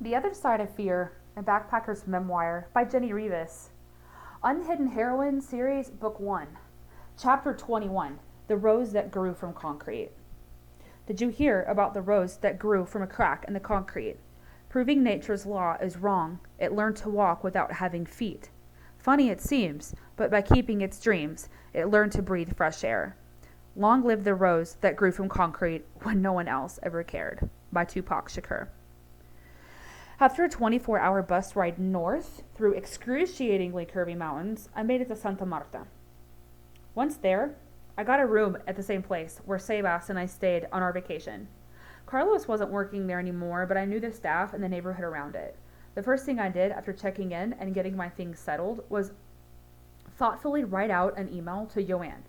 The Other Side of Fear, a Backpacker's Memoir by Jenni. Unhidden Heroine Series, Book 1. Chapter 21, The Rose That Grew from Concrete. Did you hear about the rose that grew from a crack in the concrete? Proving nature's law is wrong, it learned to walk without having feet. Funny it seems, but by keeping its dreams, it learned to breathe fresh air. Long live the rose that grew from concrete when no one else ever cared. By Tupac Shakur. After a 24-hour bus ride north through excruciatingly curvy mountains, I made it to Santa Marta. Once there, I got a room at the same place where Sebas and I stayed on our vacation. Carlos wasn't working there anymore, but I knew the staff and the neighborhood around it. The first thing I did after checking in and getting my things settled was thoughtfully write out an email to Joanne.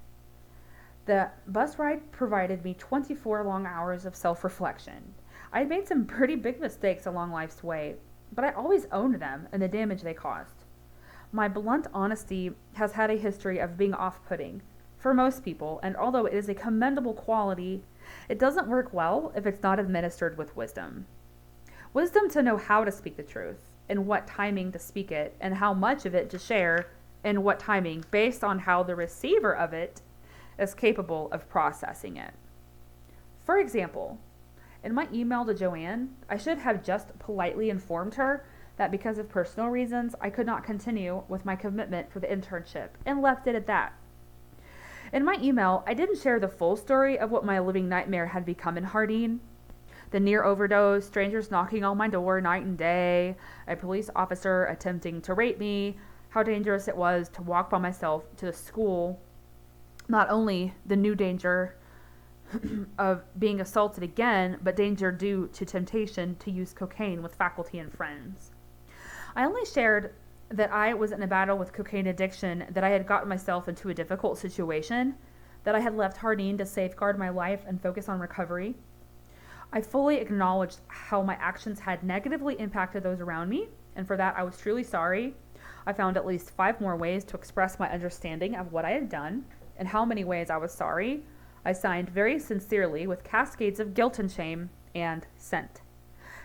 The bus ride provided me 24 long hours of self-reflection. I had made some pretty big mistakes along life's way, but I always owned them and the damage they caused. My blunt honesty has had a history of being off-putting for most people, and although it is a commendable quality, it doesn't work well if it's not administered with wisdom. Wisdom to know how to speak the truth, and what timing to speak it, and how much of it to share, and what timing, based on how the receiver of it is capable of processing it. For example, in my email to Joanne, I should have just politely informed her that because of personal reasons, I could not continue with my commitment for the internship, and left it at that. In my email, I didn't share the full story of what my living nightmare had become in Hardin. The near overdose, strangers knocking on my door night and day, a police officer attempting to rape me, how dangerous it was to walk by myself to the school, not only the new danger of being assaulted again, but danger due to temptation to use cocaine with faculty and friends. I only shared that I was in a battle with cocaine addiction, that I had gotten myself into a difficult situation, that I had left Hardin to safeguard my life and focus on recovery. I fully acknowledged how my actions had negatively impacted those around me, and for that I was truly sorry. I found at least 5 more ways to express my understanding of what I had done, and how many ways I was sorry. I signed very sincerely with cascades of guilt and shame, and sent.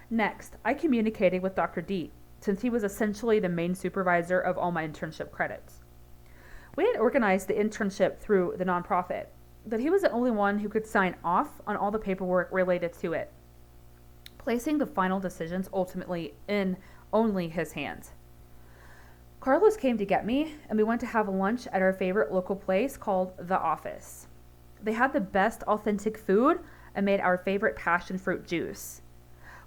Next, I communicated with Dr. D, since he was essentially the main supervisor of all my internship credits. We had organized the internship through the nonprofit, but he was the only one who could sign off on all the paperwork related to it, placing the final decisions ultimately in only his hands. Carlos came to get me, and we went to have lunch at our favorite local place called The Office. They had the best authentic food and made our favorite passion fruit juice.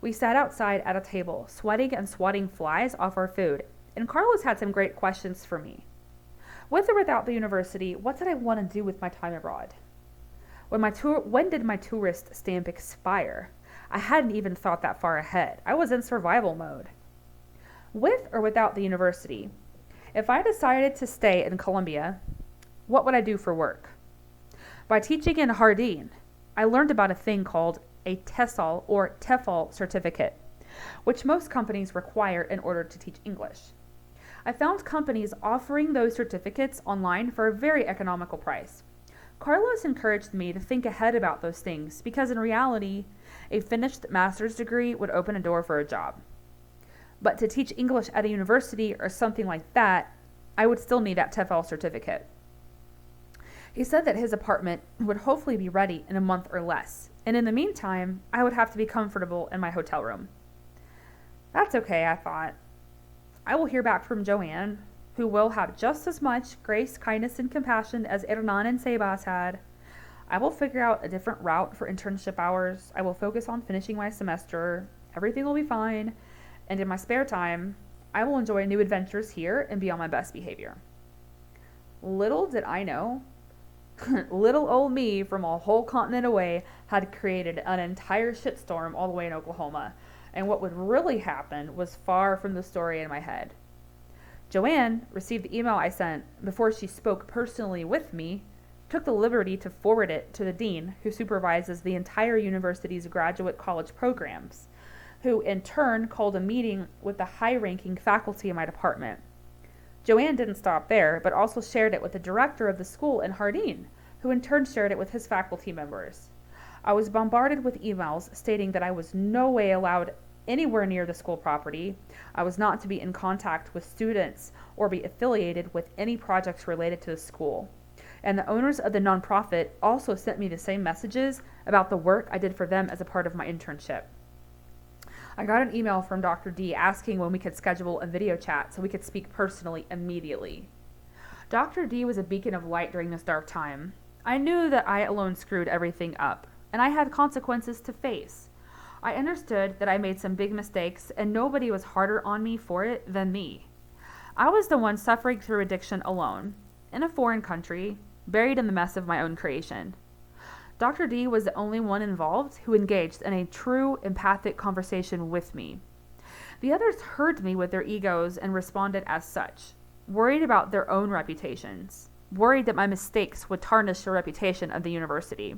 We sat outside at a table, sweating and swatting flies off our food, and Carlos had some great questions for me. With or without the university, what did I want to do with my time abroad? When did my tourist stamp expire? I hadn't even thought that far ahead. I was in survival mode. With or without the university, if I decided to stay in Colombia, what would I do for work? By teaching in Hardin, I learned about a thing called a TESOL or TEFL certificate, which most companies require in order to teach English. I found companies offering those certificates online for a very economical price. Carlos encouraged me to think ahead about those things because in reality, a finished master's degree would open a door for a job. But to teach English at a university or something like that, I would still need that TEFL certificate. He said that his apartment would hopefully be ready in a month or less, and in the meantime, I would have to be comfortable in my hotel room. That's okay, I thought. I will hear back from Joanne, who will have just as much grace, kindness, and compassion as Hernan and Sebas had. I will figure out a different route for internship hours. I will focus on finishing my semester. Everything will be fine. And in my spare time, I will enjoy new adventures here and be on my best behavior. Little did I know, little old me from a whole continent away had created an entire shitstorm all the way in Oklahoma, and what would really happen was far from the story in my head. Joanne received the email I sent before she spoke personally with me, took the liberty to forward it to the dean, who supervises the entire university's graduate college programs, who in turn called a meeting with the high-ranking faculty in my department. Joanne didn't stop there, but also shared it with the director of the school in Hardin, who in turn shared it with his faculty members. I was bombarded with emails stating that I was no way allowed anywhere near the school property. I was not to be in contact with students or be affiliated with any projects related to the school. And the owners of the nonprofit also sent me the same messages about the work I did for them as a part of my internship. I got an email from Dr. D asking when we could schedule a video chat so we could speak personally immediately. Dr. D was a beacon of light during this dark time. I knew that I alone screwed everything up, and I had consequences to face. I understood that I made some big mistakes, and nobody was harder on me for it than me. I was the one suffering through addiction alone, in a foreign country, buried in the mess of my own creation. Dr. D was the only one involved who engaged in a true empathic conversation with me. The others heard me with their egos and responded as such, worried about their own reputations, worried that my mistakes would tarnish the reputation of the university.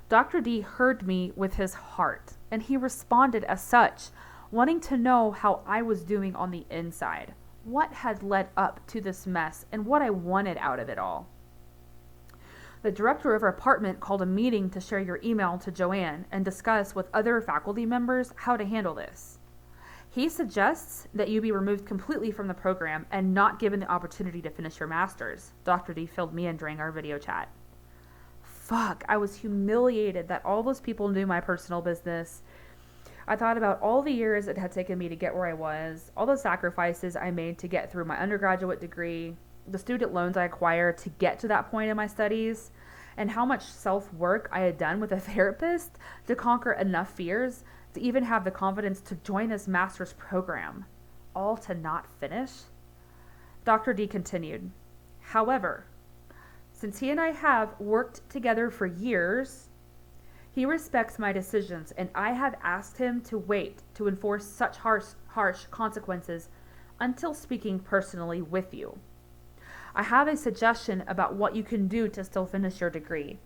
Dr. D heard me with his heart, and he responded as such, wanting to know how I was doing on the inside, what had led up to this mess, and what I wanted out of it all. The director of our apartment called a meeting to share your email to Joanne and discuss with other faculty members how to handle this. He suggests that you be removed completely from the program and not given the opportunity to finish your master's. Dr. D filled me in during our video chat. Fuck, I was humiliated that all those people knew my personal business. I thought about all the years it had taken me to get where I was, all the sacrifices I made to get through my undergraduate degree, the student loans I acquired to get to that point in my studies, and how much self-work I had done with a therapist to conquer enough fears to even have the confidence to join this master's program, all to not finish? Dr. D continued, however, since he and I have worked together for years, he respects my decisions, and I have asked him to wait to enforce such harsh consequences until speaking personally with you. I have a suggestion about what you can do to still finish your degree.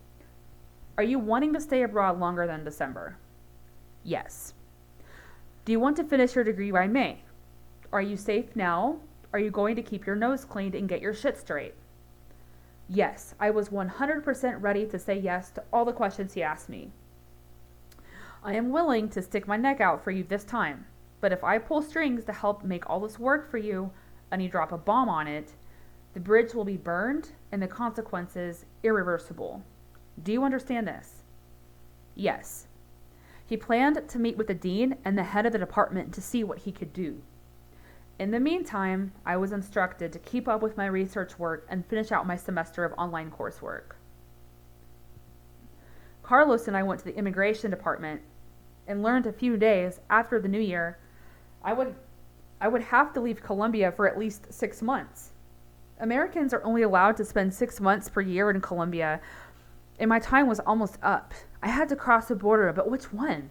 Are you wanting to stay abroad longer than December? Yes. Do you want to finish your degree by May? Are you safe now? Are you going to keep your nose cleaned and get your shit straight? Yes, I was 100% ready to say yes to all the questions he asked me. I am willing to stick my neck out for you this time, but if I pull strings to help make all this work for you and you drop a bomb on it, the bridge will be burned and the consequences irreversible. Do you understand this? Yes. He planned to meet with the dean and the head of the department to see what he could do. In the meantime, I was instructed to keep up with my research work and finish out my semester of online coursework. Carlos and I went to the immigration department and learned a few days after the new year I would have to leave Colombia for at least 6 months. Americans are only allowed to spend 6 months per year in Colombia, and my time was almost up. I had to cross the border, but which one?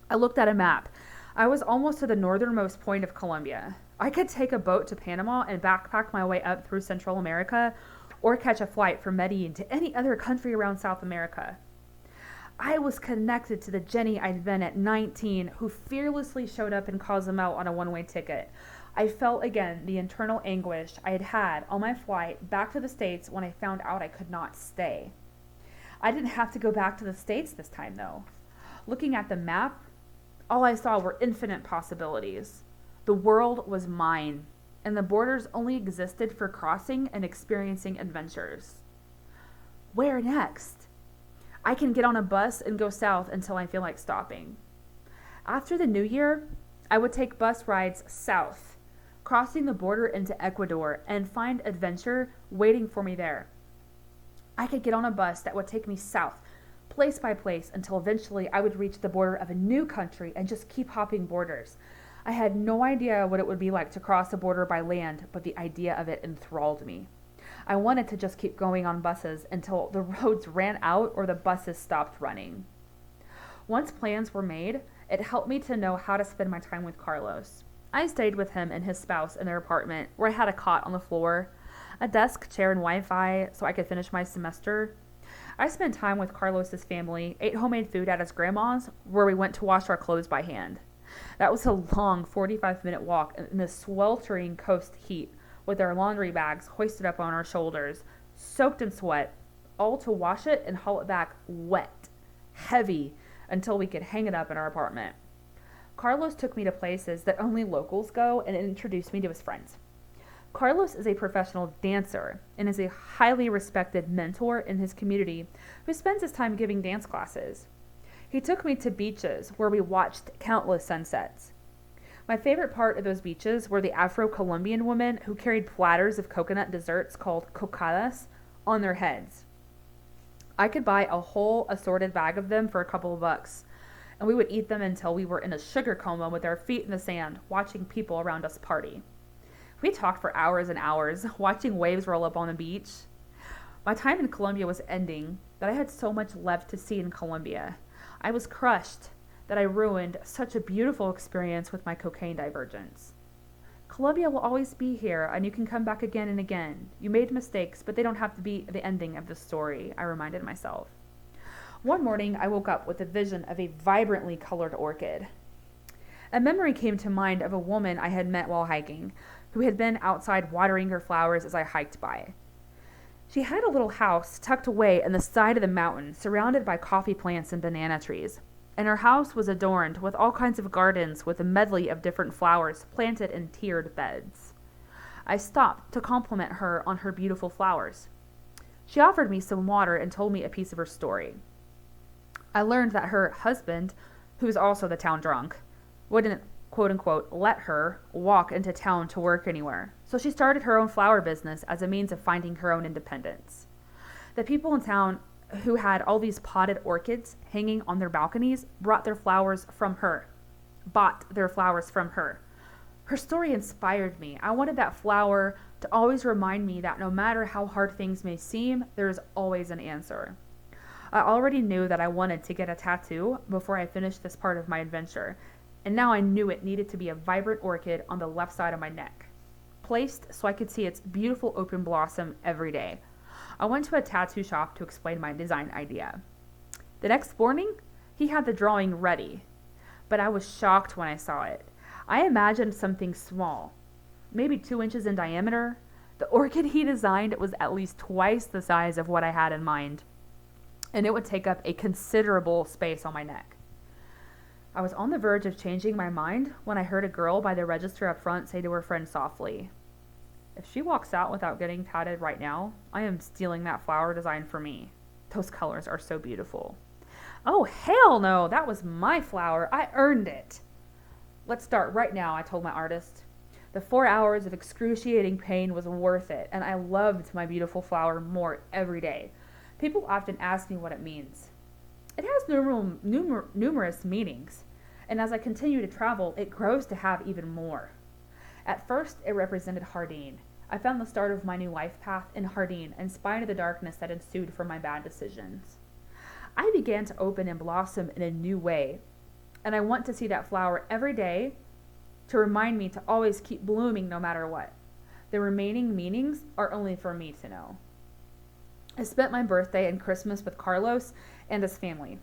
I looked at a map. I was almost to the northernmost point of Colombia. I could take a boat to Panama and backpack my way up through Central America, or catch a flight from Medellin to any other country around South America. I was connected to the Jenni I'd been at 19, who fearlessly showed up in Cozumel on a one-way ticket. I felt again the internal anguish I had had on my flight back to the States when I found out I could not stay. I didn't have to go back to the States this time, though. Looking at the map, all I saw were infinite possibilities. The world was mine, and the borders only existed for crossing and experiencing adventures. Where next? I can get on a bus and go south until I feel like stopping. After the new year, I would take bus rides south, crossing the border into Ecuador, and find adventure waiting for me there. I could get on a bus that would take me south, place by place, until eventually I would reach the border of a new country and just keep hopping borders. I had no idea what it would be like to cross a border by land, but the idea of it enthralled me. I wanted to just keep going on buses until the roads ran out or the buses stopped running. Once plans were made, it helped me to know how to spend my time with Carlos. I stayed with him and his spouse in their apartment, where I had a cot on the floor, a desk, chair, and Wi-Fi so I could finish my semester. I spent time with Carlos's family, ate homemade food at his grandma's, where we went to wash our clothes by hand. That was a long 45-minute walk in the sweltering coast heat, with our laundry bags hoisted up on our shoulders, soaked in sweat, all to wash it and haul it back wet, heavy, until we could hang it up in our apartment. Carlos took me to places that only locals go and introduced me to his friends. Carlos is a professional dancer and is a highly respected mentor in his community who spends his time giving dance classes. He took me to beaches where we watched countless sunsets. My favorite part of those beaches were the Afro-Colombian women who carried platters of coconut desserts called cocadas on their heads. I could buy a whole assorted bag of them for a couple of bucks, and we would eat them until we were in a sugar coma with our feet in the sand, watching people around us party. We talked for hours and hours, watching waves roll up on the beach. My time in Colombia was ending, but I had so much left to see in Colombia. I was crushed that I ruined such a beautiful experience with my cocaine divergence. Colombia will always be here, and you can come back again and again. You made mistakes, but they don't have to be the ending of the story, I reminded myself. One morning, I woke up with a vision of a vibrantly colored orchid. A memory came to mind of a woman I had met while hiking, who had been outside watering her flowers as I hiked by. She had a little house tucked away in the side of the mountain, surrounded by coffee plants and banana trees, and her house was adorned with all kinds of gardens with a medley of different flowers planted in tiered beds. I stopped to compliment her on her beautiful flowers. She offered me some water and told me a piece of her story. I learned that her husband, who was also the town drunk, wouldn't, quote-unquote, let her walk into town to work anywhere. So she started her own flower business as a means of finding her own independence. The people in town who had all these potted orchids hanging on their balconies bought their flowers from her. Her story inspired me. I wanted that flower to always remind me that no matter how hard things may seem, there is always an answer. I already knew that I wanted to get a tattoo before I finished this part of my adventure, and now I knew it needed to be a vibrant orchid on the left side of my neck, placed so I could see its beautiful open blossom every day. I went to a tattoo shop to explain my design idea. The next morning, he had the drawing ready, but I was shocked when I saw it. I imagined something small, maybe 2 inches in diameter. The orchid he designed was at least twice the size of what I had in mind, and it would take up a considerable space on my neck. I was on the verge of changing my mind when I heard a girl by the register up front say to her friend softly, "If she walks out without getting tatted right now, I am stealing that flower design for me. Those colors are so beautiful." "Oh, hell no, that was my flower. I earned it." "Let's start right now," I told my artist. The 4 hours of excruciating pain was worth it, and I loved my beautiful flower more every day. People often ask me what it means. It has numerous meanings, and as I continue to travel, it grows to have even more. At first, it represented Jardín. I found the start of my new life path in Jardín in spite of the darkness that ensued from my bad decisions. I began to open and blossom in a new way, and I want to see that flower every day to remind me to always keep blooming no matter what. The remaining meanings are only for me to know. I spent my birthday and Christmas with Carlos and his family.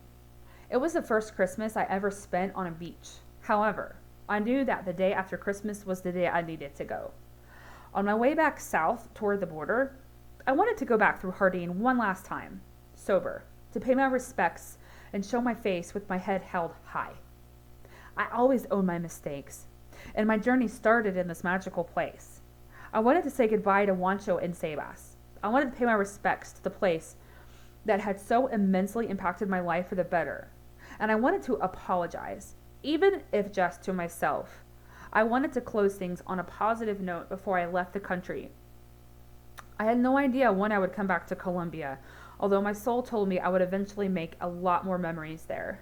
It was the first Christmas I ever spent on a beach. However, I knew that the day after Christmas was the day I needed to go. On my way back south toward the border, I wanted to go back through Jardín one last time, sober, to pay my respects and show my face with my head held high. I always own my mistakes, and my journey started in this magical place. I wanted to say goodbye to Juancho and Sebas. I wanted to pay my respects to the place that had so immensely impacted my life for the better. And I wanted to apologize, even if just to myself. I wanted to close things on a positive note before I left the country. I had no idea when I would come back to Colombia, although my soul told me I would eventually make a lot more memories there.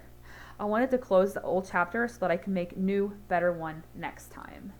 I wanted to close the old chapter so that I could make new, better one next time.